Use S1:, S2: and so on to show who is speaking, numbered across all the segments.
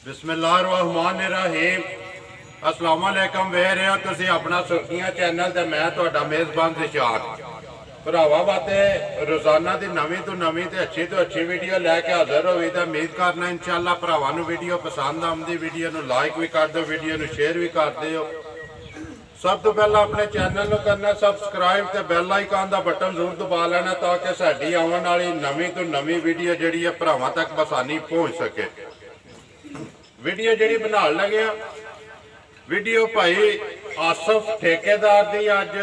S1: बिस्मिल्लाहिर्रहमानिर्रहीम। अस्सलाम वालेकुम। वेख रहे हो तुसी अपना सुर्खियां चैनल ते मैं तुहाडा मेज़बान रिशाद। भरावा बाते रोजाना की नवीं तो नवीं ते अच्छी वीडियो लैके हाजिर होई ते उम्मीद करना इंशाअल्लाह भरावां नूं वीडियो पसंद आउंदी। वीडियो नूं लाइक भी कर दो, वीडियो नूं शेयर भी कर दिओ। सब तो पहला अपने चैनल नूं करना सबसक्राइब ते बैल आइकन का बटन जरूर दबा लेना ताकि साडी आने वाली नवीं तो नवीं वीडियो जिहड़ी है भरावां तक बसानी पहुँच सके। वीडियो जिहड़ी बनाउण लगे वीडियो भाई आसफ ठेकेदार दी अज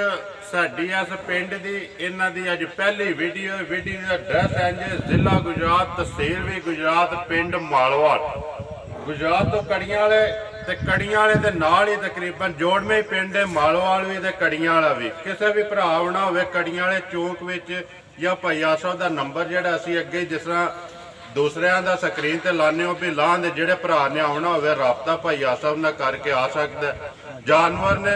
S1: साडी इस पिंड दी इन्हां दी अज पहली वीडियो दा एड्रैस है जिला गुजरात, तहसील भी गुजरात, पिंड मालवाल। गुजरात तो कड़ियां वाले ते कड़ियां वाले दे नाल ही तकरीबन जोड़वे ही पिंड है। मालवाल भी ते कड़ियां वाला भी। किसी भी भरा आना होवे कड़ियां वाले चौक विच या भाई आसफ दा नंबर जिहड़ा असीं अगे जिस तरह दूसरिया का स्क्रीन ते लाने हो भी लां दे जेड़े भरा ने आना हो राबता भाई आसफ ने करके आ सकता है। जानवर ने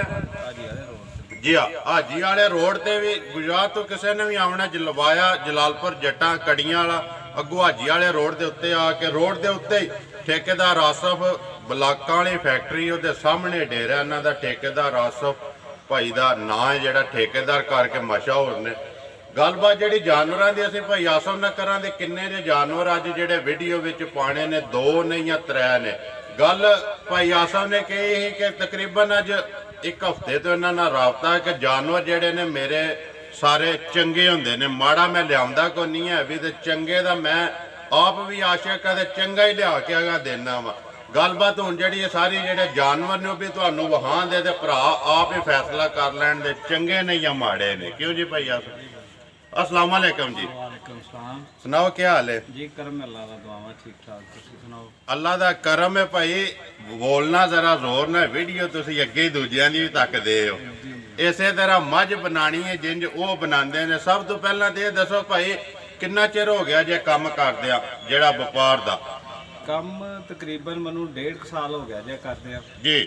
S1: जी हाँ हाजी वाले रोड से भी गुजरात तो किसी ने भी आना जलवाया जलालपुर जट्टा कड़ियां वाला अगों हाजी वाले रोड के उत्ते आके रोड के उत्ते ही ठेकेदार आसफ ब्लाकां वाली फैक्ट्री उहदे सामने डेरा इन्हां दा ठेकेदार आसफ भाई का नां है जिहड़ा ठेकेदार करके मशहूर ने। गलबात जी जानवरों की असं भाई आसफ न करा दे किन्ने जे जानवर अज जेडे वीडियो विच पाने ने, दो ने या त्रै ने। गल भाई आसफ ने कही कि तकरीबन अज एक हफ्ते तो इन्हां नाल राबता है कि जानवर जेडे ने मेरे सारे चंगे हुंदे ने। माड़ा मैं लियाउंदा कोई नहीं है भी ते चंगे दा मैं आप भी आशिक है चंगा ही लिया के अगा देना वा। गलबात हुण जिहड़ी सारी जेडे जानवर ने भी तुहानूं वहां दे ते भरा आप ही फैसला कर लैण दे चंगे ने या माड़े ने। क्यों जी भाई आसफ? अस्सलाम वालेकुम जी।
S2: वालेकुम सलाम।
S1: सुनाओ क्या हाल है
S2: जी? करम अल्लाह दा, दुआवां ठीक ठाक। तुसीं सुनाओ?
S1: अल्लाह दा करम है भाई। बोलना जरा जोर ना, वीडियो तुसीं अगे ही दूजियां दी भी तकदे हो। इसे तरह मझ बनानी है जिंज वो बनाते हैं। सब तो पहला तो ये दसो भाई कितना चिर हो गया जे काम करदे जेड़ा व्यापार दा?
S2: ਕੰਮ ਤਕਰੀਬਨ ਮੈਨੂੰ 1.5 ਸਾਲ ਹੋ ਗਿਆ ਜੇ ਕਰਦੇ ਆ
S1: जी।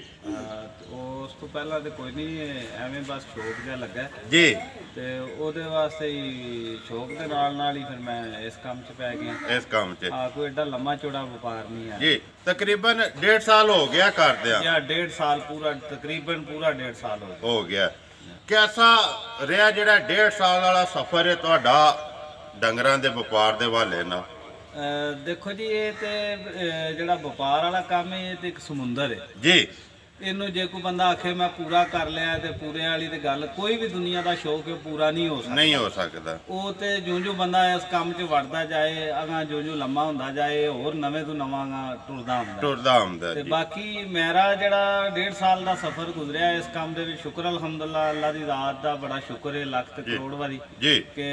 S2: ਉਸ ਤੋਂ ਪਹਿਲਾਂ ਤੇ ਕੋਈ ਨਹੀਂ, ਐਵੇਂ ਬਸ ਸ਼ੌਕ ਜਿਹਾ ਲੱਗਾ
S1: जी
S2: ਤੇ ਉਹਦੇ ਵਾਸਤੇ ਹੀ ਸ਼ੌਕ ਦੇ ਨਾਲ ਹੀ ਫਿਰ ਮੈਂ ਇਸ ਕੰਮ 'ਚ ਪੈ ਗਿਆ।
S1: इस काम च
S2: ਕੋਈ ਐਡਾ ਲੰਮਾ ਚੌੜਾ ਵਪਾਰ ਨਹੀਂ ਹੈ
S1: जी। तकरीबन 1.5 साल हो गया करदे
S2: ਜਾਂ 1.5 ਸਾਲ ਪੂਰਾ, ਤਕਰੀਬਨ ਪੂਰਾ 1.5 ਸਾਲ ਹੋ
S1: गया। कैसा रहा जेड़ा 1.5 साल वाला सफर है तुहाडा डंगरां दे व्यापार दे हवाले नाल?
S2: देखो जी ये तो ਜਿਹੜਾ ਵਪਾਰ ਵਾਲਾ ਕੰਮ ਹੈ ਇਹ ਤੇ ਇੱਕ ਸਮੁੰਦਰ ਹੈ
S1: जी।
S2: ਇਹਨੂੰ ਜੇ ਕੋਈ ਬੰਦਾ ਆਖੇ ਮੈਂ ਪੂਰਾ ਕਰ ਲਿਆ ਤੇ ਪੂਰੇ ਵਾਲੀ ਤੇ ਗੱਲ ਕੋਈ ਵੀ ਦੁਨੀਆ ਦਾ ਸ਼ੌਕ ਹੈ ਪੂਰਾ ਨਹੀਂ ਹੋ ਸਕਦਾ।
S1: नहीं हो सकता।
S2: ਉਹ ਤੇ ਜਿਉਂ ਬੰਦਾ ਇਸ ਕੰਮ 'ਚ ਵੜਦਾ ਜਾਏ ਅਗਾਂ ਜਿਉਂ ਲੰਮਾ ਹੁੰਦਾ ਜਾਏ ਹੋਰ ਨਵੇਂ ਤੋਂ ਨਵਾਂ ਟੁਰਦਾ ਹੁੰਦਾ
S1: टुरदा हुंदा
S2: ਤੇ
S1: जी।
S2: ਬਾਕੀ ਮੇਰਾ ਜਿਹੜਾ 1.5 ਸਾਲ ਦਾ ਸਫ਼ਰ ਗੁਜ਼ਰਿਆ ਇਸ ਕੰਮ ਦੇ ਵਿੱਚ ਸ਼ੁਕਰ ਅਲਹਮਦੁਲਿਲਾ ਅੱਲਾ ਦੀ ਜ਼ਾਤ ਦਾ ਬੜਾ ਸ਼ੁਕਰ ਹੈ ਲੱਖ ਤੇ ਕਰੋੜ ਵਾਰੀ
S1: जी
S2: ਕਿ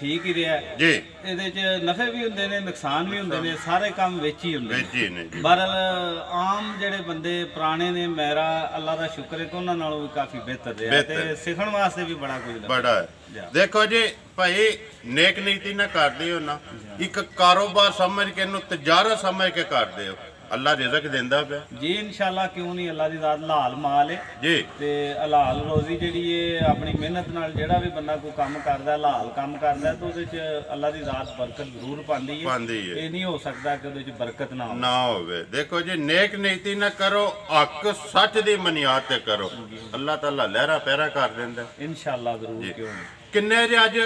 S2: ਠੀਕ ਹੀ ਰਿਹਾ।
S1: जी
S2: ਇਹਦੇ 'ਚ ਨਫੇ ਵੀ ਹੁੰਦੇ ਨੇ ਨੁਕਸਾਨ ਵੀ ਹੁੰਦੇ ਨੇ, ਸਾਰੇ ਕੰਮ ਵਿੱਚ ਹੀ ਹੁੰਦੇ
S1: जी
S2: ਨੇ।
S1: ने जी।
S2: ਬਹਰਹਾਲ ਆਮ ਜਿਹੜੇ ਬੰਦੇ ਪੁਰਾਣੇ ਨੇ ਮੇਰਾ ਅੱਲਾ ਦਾ ਸ਼ੁਕਰ ਹੈ ਕਿ ਉਹਨਾਂ ਨਾਲੋਂ ਵੀ ਕਾਫੀ ਬਿਹਤਰ ਰਿਹਾ ਤੇ ਸਿੱਖਣ ਵਾਸਤੇ ਵੀ ਬੜਾ ਕੁਝ ਲੱਗਾ।
S1: बड़ा है। देखो जी भाई नेक नीति ना करदे हो ना, एक कारोबार समझ के इहनूं तजारत समझ के करदे हो। अल्लाह रिज़क देंदा पिया
S2: जी इंशाअल्लाह, क्यों नहीं। ਅੱਲਾ ਦੀ ਜ਼ਾਤ ਹਲਾਲ ਮਾਲ ਹੈ
S1: जी।
S2: ਤੇ ਹਲਾਲ ਰੋਜ਼ੀ ਜਿਹੜੀ ਹੈ ਆਪਣੀ ਮਿਹਨਤ ਨਾਲ ਜਿਹੜਾ ਵੀ ਬੰਦਾ ਕੋਈ ਕੰਮ ਕਰਦਾ ਹਲਾਲ ਕੰਮ ਕਰਦਾ ਤਾਂ ਉਹਦੇ 'ਚ ਅੱਲਾ ਦੀ ਜ਼ਾਤ ਬਰਕਤ ਜ਼ਰੂਰ ਪਾਉਂਦੀ ਹੈ। ਇਹ ਨਹੀਂ ਹੋ ਸਕਦਾ ਕਿ ਉਹਦੇ 'ਚ ਬਰਕਤ ਨਾ ਹੋਵੇ।
S1: ना होवे। देखो जी नेक नीति ना करो, हक सच दी मनियाद ते करो, अल्लाह ताला लहरा पैरा कर देंदा।
S2: इंशाअल्लाह जरूर, क्यों नहीं।
S1: किन्ने जे अज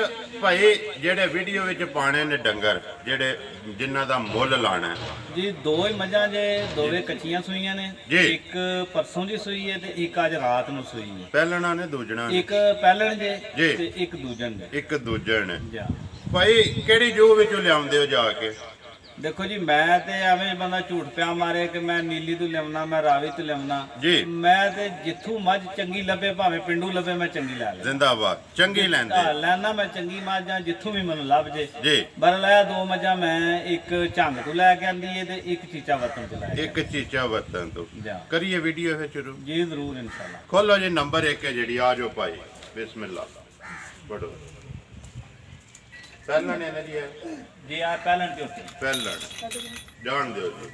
S1: भाई जेड़े वीडियो विच पाने ने डंगर जेड़े जिन्हां दा मुੱਲ लाना है?
S2: जी दो ही मझां जे, दोवे कच्चियां सूईयां ने।
S1: जी।
S2: एक परसों दी सूई है ते एक अज रात नूं सूई है।
S1: पहलना ने दूजना ने?
S2: एक पहलण जे
S1: जी।
S2: ते एक दूजन जे।
S1: एक दूजे ने।
S2: जा
S1: भाई केड़ी जू विचों लियाउंदे हो जाके?
S2: देखो जी मैं ते एवें बंदा झूठ पिया मारे कि मैं नीली तो लियावना, मैं रावी तो लियावना।
S1: जी।
S2: मैं ते जिथों मझ चंगी लभे भावें पिंडू लभे मैं चंगी लै लें।
S1: जिंदाबाद। चंगी लैंदे
S2: लैना मैं चंगी मझ जां जिथों भी मैनूं लभ जे।
S1: जी।
S2: बरल है दो मझां मैं एक झंग तो लैके आंदी है ते एक चीचा वतन तो लै
S1: एक चीचा वतन तो।
S2: जा
S1: करिए वीडियो फिर शुरू?
S2: जी जरूर इंशाअल्लाह।
S1: खोलो जी नंबर 1 है जी आ जाओ भाई बिस्मिल्लाह बढ़ो। पहला ने जी है
S2: जी आ पहलन चौथी
S1: पहलण जान दो जी।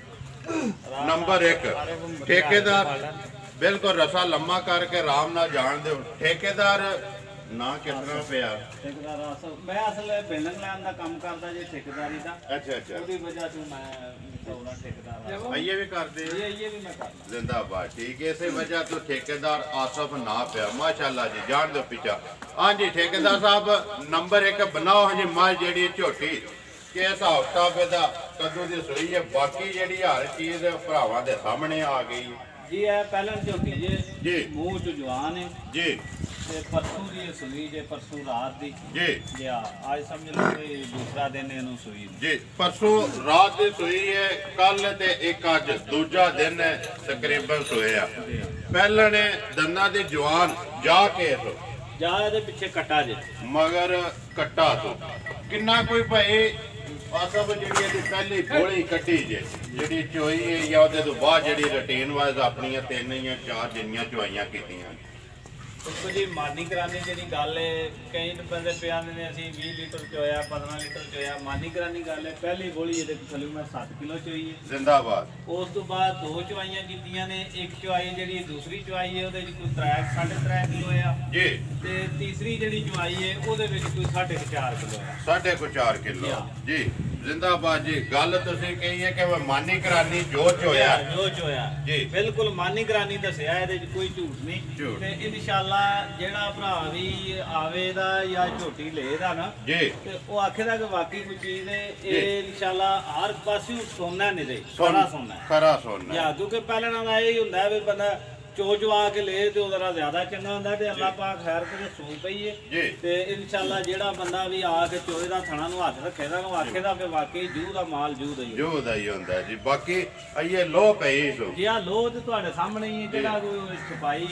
S1: नंबर 1 ठेकेदार बिल्कुल रसा लम्मा करके आराम नाल जान दो। ठेकेदार ਨਾ ਕਿਸ ਤਰ੍ਹਾਂ ਪਿਆ?
S2: ਠੇਕੇਦਾਰ ਮੈਂ ਅਸਲ ਬਿਲਡਿੰਗ ਲੈਣ ਦਾ ਕੰਮ ਕਰਦਾ ਜੇ ਠੇਕੇਦਾਰੀ ਦਾ।
S1: ਅੱਛਾ ਅੱਛਾ,
S2: ਉਹਦੀ ਵਜ੍ਹਾ ਤੋਂ ਮੈਂ ਸੌਣਾ ਠੇਕੇਦਾਰ
S1: ਆਈਏ ਵੀ ਕਰਦੇ
S2: ਇਹ ਵੀ ਮੈਂ ਕਰਦਾ।
S1: ਜ਼ਿੰਦਾਬਾਦ, ਠੀਕ ਹੈ। ਇਸੇ ਵਜ੍ਹਾ ਤੋਂ ਠੇਕੇਦਾਰ ਆਸਫ ਨਾ ਪਿਆ। ਮਾਸ਼ਾਅੱਲਾ ਜੀ, ਜਾਣ ਦਿਓ ਪਿੱਛਾ। ਹਾਂਜੀ ਠੇਕੇਦਾਰ ਸਾਹਿਬ, ਨੰਬਰ 1 ਬਣਾਓ ਜੀ ਮੱਝ ਜਿਹੜੀ ਝੋਟੀ ਕਿ ਹਿਸਾਬ ਕਿਤਾਬ ਇਹਦਾ ਕਦੋਂ ਦੀ ਸੂਈ ਹੈ? ਬਾਕੀ ਜਿਹੜੀ ਹਰ ਚੀਜ਼ ਭਰਾਵਾਂ ਦੇ ਸਾਹਮਣੇ ਆ ਗਈ
S2: ਜੀ। ਇਹ ਪਹਿਲਾਂ ਝੋਟੀ
S1: ਜੀ,
S2: ਮੂੰਹ ਚ ਜਵਾਨ ਹੈ
S1: ਜੀ,
S2: ਤੇ ਪਰਸੋਂ ਦੀ ਸੂਈ ਜੇ, ਪਰਸੋਂ ਰਾਤ ਦੀ
S1: ਜੀ
S2: ਜੀ। ਅੱਜ ਸਮਝ ਲਓ ਕਿ ਦੂਸਰਾ ਦਿਨ ਇਹਨੂੰ ਸੂਈ
S1: ਜੀ। ਪਰਸੋਂ ਰਾਤ ਦੀ ਸੂਈ ਹੈ, ਕੱਲ ਤੇ ਇੱਕ ਅੱਜ ਦੂਜਾ ਦਿਨ ਹੈ ਤਕਰੀਬਨ ਸੋਏ ਆ। ਪਹਿਲਾਂ ਨੇ ਦੰਦਾਂ ਦੇ ਜਵਾਨ ਜਾ ਕੇ
S2: ਜਾ ਇਹਦੇ ਪਿੱਛੇ ਕੱਟਾ ਜੇ
S1: ਮਗਰ ਕੱਟਾ ਤੋਂ ਕਿੰਨਾ ਕੋਈ ਭਾਈ ਆਸਬ ਜਿਹੜੀ ਇਹਦੀ ਪਹਿਲੀ ਗੋਲੀ ਕੱਢੀ ਜੇ ਜਿਹੜੀ ਚੋਈ ਹੈ ਜਾਂ ਉਹਦੇ ਤੋਂ ਬਾਅਦ ਜਿਹੜੀ ਰੂਟੀਨ ਵਾਈਜ਼ ਆਪਣੀਆਂ 3 ਜਾਂ 4 ਜਿੰਨੀਆਂ ਚੋਈਆਂ ਕੀਤੀਆਂ?
S2: ਦੇਖੋ ਜੀ, ਮਾਨੀ ਕਰਾਨੀ ਜਿਹੜੀ ਗੱਲ ਹੈ, ਕਈ ਬੰਦੇ ਪਿਆਉਂਦੇ ਨੇ ਅਸੀਂ 20 ਲੀਟਰ ਚੋਇਆ, 15 ਲੀਟਰ ਚੋਇਆ। ਮਾਨੀ ਕਰਾਨੀ ਗੱਲ ਹੈ, ਪਹਿਲੀ ਗੋਲੀ ਇਹਦੇ ਥੱਲੇ ਮੈਂ 7 ਕਿਲੋ ਚੋਈ ਹੈ।
S1: ਜ਼ਿੰਦਾਬਾਦ।
S2: ਉਸ ਤੋਂ ਬਾਅਦ 2 ਚਵਾਈਆਂ ਕੀਤੀਆਂ ਨੇ। ਇੱਕ ਚਵਾਈ ਜਿਹੜੀ ਦੂਸਰੀ ਚਵਾਈ ਹੈ ਉਹਦੇ ਵਿੱਚ ਕੋਈ 3.5 ਕਿਲੋ ਆ
S1: ਜੀ,
S2: ਤੇ ਤੀਸਰੀ ਜਿਹੜੀ ਚਵਾਈ ਹੈ ਉਹਦੇ ਵਿੱਚ ਕੋਈ 4.5 ਕਿਲੋ ਆ।
S1: 4.5 ਕਿਲੋ ਜੀ। ਜ਼ਿੰਦਾਬਾਦ ਜੀ। ਗੱਲ ਤੁਸੀਂ ਕਹੀ ਹੈ ਕਿ ਮਾਨੀ ਕਰਾਨੀ ਜੋ ਚੋਇਆ
S2: ਜੀ, ਬਿਲਕੁਲ ਮਾਨੀ ਕਰਾਨੀ ਦੱਸਿਆ, ਇਹਦੇ ਵਿੱਚ ਕੋਈ ਝੂਠ ਨਹੀਂ। ਤੇ ਇਨਸ਼ਾਅੱਲਾ ਜਿਹੜਾ ਭਰਾ ਵੀ ਆਵੇ ਦਾ ਜਾਂ ਝੋਟੀ ਲਏਦਾ ਨਾ
S1: ਜੀ
S2: ਤੇ ਉਹ ਆਖੇਦਾ ਕਿ ਵਾਕਈ ਕੋਈ ਚੀਜ਼ ਹੈ। ਇਹ ਇਨਸ਼ਾਅੱਲਾ ਹਰ ਪਾਸੇ ਸੋਨਾ ਨਹੀਂ ਦੇ, ਖਰਾ ਸੋਨਾ ਜਾਂ ਕਿਉਂਕਿ ਪਹਿਲਾਂ ਨਾਲ ਇਹ ਹੁੰਦਾ ਵੀ ਬੰਦਾ ਚੋ ਕੇ ਲੈ ਤੇ ਉਹਦਾ ਜ਼ਿਆਦਾ ਚੰਗਾ ਹੁੰਦਾ ਤੇ ਅੱਲਾਹ ਪਾਕ ਖੈਰ ਕਰੇ ਸੂ ਪਈ ਹੈ ਤੇ ਇਨਸ਼ਾਅੱਲਾ ਜਿਹੜਾ ਬੰਦਾ ਵੀ ਆ ਕੇ ਚੋਏ ਦਾ ਥਣਾ ਨੂੰ ਹੱਥ ਰੱਖੇਦਾ ਨੂੰ ਆਖੇਦਾ ਕਿ ਵਾਕਈ ਜੂਹ ਦਾ ਮਾਲ ਜੂਹ ਦਾ ਹੀ ਹੁੰਦਾ
S1: ਜੀ। ਬਾਕੀ ਇਹ ਲੋਹ ਪਈ ਸੋ
S2: ਜੀ, ਆ ਲੋਹ ਤੇ ਤੁਹਾਡੇ ਸਾਹਮਣੇ ਹੀ ਜਿਹੜਾ ਕੋਈ ਛਪਾਈ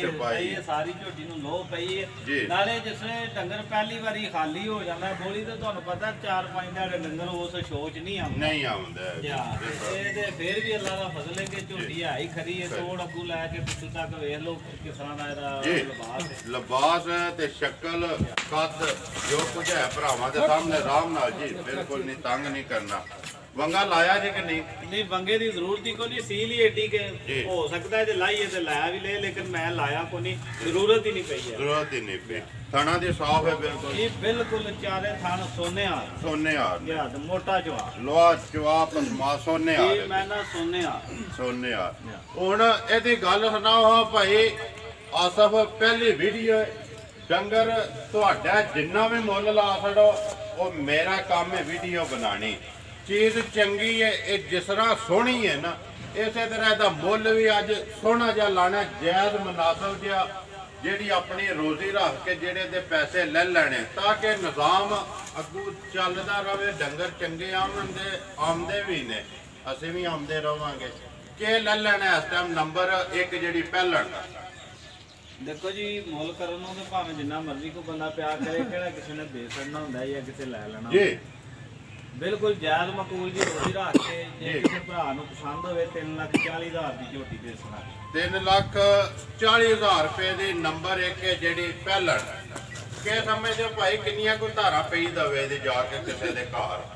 S2: ਹੈ ਸਾਰੀ ਝੋਟੀ ਨੂੰ ਲੋਹ ਪਈ ਹੈ। ਨਾਲੇ ਜਿਸਲੇ ਡੰਗਰ ਪਹਿਲੀ ਵਾਰੀ ਖਾਲੀ ਹੋ ਜਾਂਦਾ ਬੋਲੀ ਤੇ ਤੁਹਾਨੂੰ ਪਤਾ 4-5 ਦਿਹਾੜੇ ਡੰਗਰ ਉਸ ਸ਼ੋਚ ਨਹੀਂ ਆਉਂਦਾ ਇਹ ਤੇ ਫਿਰ ਵੀ ਅੱਲਾਹ ਦਾ ਫਜ਼ਲ ਹੈ ਕਿ ਝੋਟੀ ਹੈ ਹੀ ਖਰੀ ਹੈ। ਤੋੜ ਅੱਗੂ ਲੈ ਕੇ ਪਿੱਛੇ ਤੱਕ ਵੇਖ ਲਓ ਕਿਸ ਤਰ੍ਹਾਂ ਦਾ ਇਹਦਾ
S1: ਲਿਬਾਸ ਹੈ ਤੇ ਸ਼ਕਲ ਕੱਦ ਜੋ ਕੁਝ ਹੈ ਭਰਾਵਾਂ ਦੇ ਸਾਹਮਣੇ ਆਰਾਮ ਨਾਲ ਜੀ, ਬਿਲਕੁਲ ਨਹੀਂ ਤੰਗ ਨਹੀਂ ਕਰਨਾ। ਵੰਗਾ ਲਾਇਆ ਜੇ ਕਿ ਨਹੀਂ?
S2: ਵੰਗੇ ਦੀ ਜ਼ਰੂਰਤ ਹੀ ਕੋਈ ਨਹੀਂ। ਸੀਲ ਹੀ ਏਡੀ ਕਿ ਹੋ ਸਕਦਾ ਹੈ ਜੇ ਲਾਈਏ ਤੇ ਲਾਇਆ ਵੀ ਲੈ, ਲੇਕਿਨ ਮੈਂ ਲਾਇਆ ਕੋਈ ਨਹੀਂ, ਜ਼ਰੂਰਤ ਹੀ ਨਹੀਂ ਪਈ ਹੈ।
S1: ਜ਼ਰੂਰਤ ਹੀ ਨਹੀਂ ਪਈ। ਥਣਾ ਦੀ ਸਾਫ ਹੈ ਬਿਲਕੁਲ
S2: ਇਹ ਬਿਲਕੁਲ ਚਾਰੇ ਥਣ ਸੋਨੇ ਆ ਮੋਟਾ ਜਵਾ
S1: ਲੋਹਾ ਜਵਾ ਪਸਮਾ ਸੋਨੇ ਆ
S2: ਮੈਂ ਨਾ ਸੋਨੇ ਆ।
S1: ਹੁਣ ਇਹਦੀ ਗੱਲ ਸੁਣਾਓ ਭਾਈ ਆਸਫ, ਪਹਿਲੀ ਵੀਡੀਓ ਡੰਗਰ ਤੁਹਾਡਾ ਜਿੰਨਾ ਵੀ ਮੁੱਲ ਲਾ ਛੜੋ ਉਹ ਮੇਰਾ ਕੰਮ ਹੈ ਵੀਡੀਓ ਬਣਾਣੀ। ਚੀਜ਼ ਚੰਗੀ ਹੈ, ਇਹ ਜਿਸ ਤਰ੍ਹਾਂ ਸੋਹਣੀ ਹੈ ਨਾ ਇਸੇ ਤਰ੍ਹਾਂ ਇਹਦਾ ਮੁੱਲ ਵੀ ਅੱਜ ਸੋਹਣਾ ਜਿਹਾ ਲਾਣਾ, ਜਾਇਜ਼ ਮੁਨਾਸਬ ਜਿਹਾ, ਜਿਹੜੀ ਆਪਣੀ ਰੋਜ਼ੀ ਰੱਖ ਕੇ ਜਿਹੜੇ ਦੇ ਪੈਸੇ ਲੈ ਲੈਣੇ ਤਾਂ ਕਿ ਨਿਜ਼ਾਮ ਅੱਗੂ ਚੱਲਦਾ ਰਹੇ, ਡੰਗਰ ਚੰਗੇ ਆਮਦੇ ਵੀ ਨੇ, ਅਸੀਂ ਵੀ ਆਮਦੇ ਰਵਾਂਗੇ। ਕਿ ਲੈ ਲੈਣਾ ਇਸ ਟਾਈਮ ਨੰਬਰ 1 ਜਿਹੜੀ ਪਹਿਲਣ
S2: ਦੇਖੋ ਜੀ, ਮੁੱਲ ਕਰਨ ਨੂੰ ਤੇ ਭਾਵੇਂ ਜਿੰਨਾ ਮਰਜ਼ੀ ਕੋਈ ਬੰਦਾ ਪਿਆਰ ਕਰੇ, ਕਿਹੜਾ ਕਿਸੇ ਨੇ ਦੇ ਛੱਡਣਾ ਹੁੰਦਾ ਜਾਂ ਕਿਸੇ ਲੈ ਲੈਣਾ
S1: ਜੀ।
S2: ਬਿਲਕੁਲ ਜਾਇਜ਼ ਮਕਬੂਲ ਜੀ ਰੋਜ਼ੀ ਰੱਖ ਕੇ ਜੇ ਕਿਸੇ ਭਰਾ ਨੂੰ ਪਸੰਦ ਹੋਵੇ 3,40,000 ਦੀ ਝੋਟੀ ਦੇ ਸਣਾ
S1: 3,40,000 ਰੁਪਏ ਦੀ ਨੰਬਰ 1 ਜਿਹੜੀ ਪਹਿਲਣ ਕਿ ਸਮਝਦੇ ਭਾਈ ਕਿੰਨੀਆਂ ਕੋਈ ਧਾਰਾਂ ਪਈ ਦਵੇ ਇਹਦੇ ਜਾ ਕੇ ਕਿਸੇ ਦੇ ਘਰ?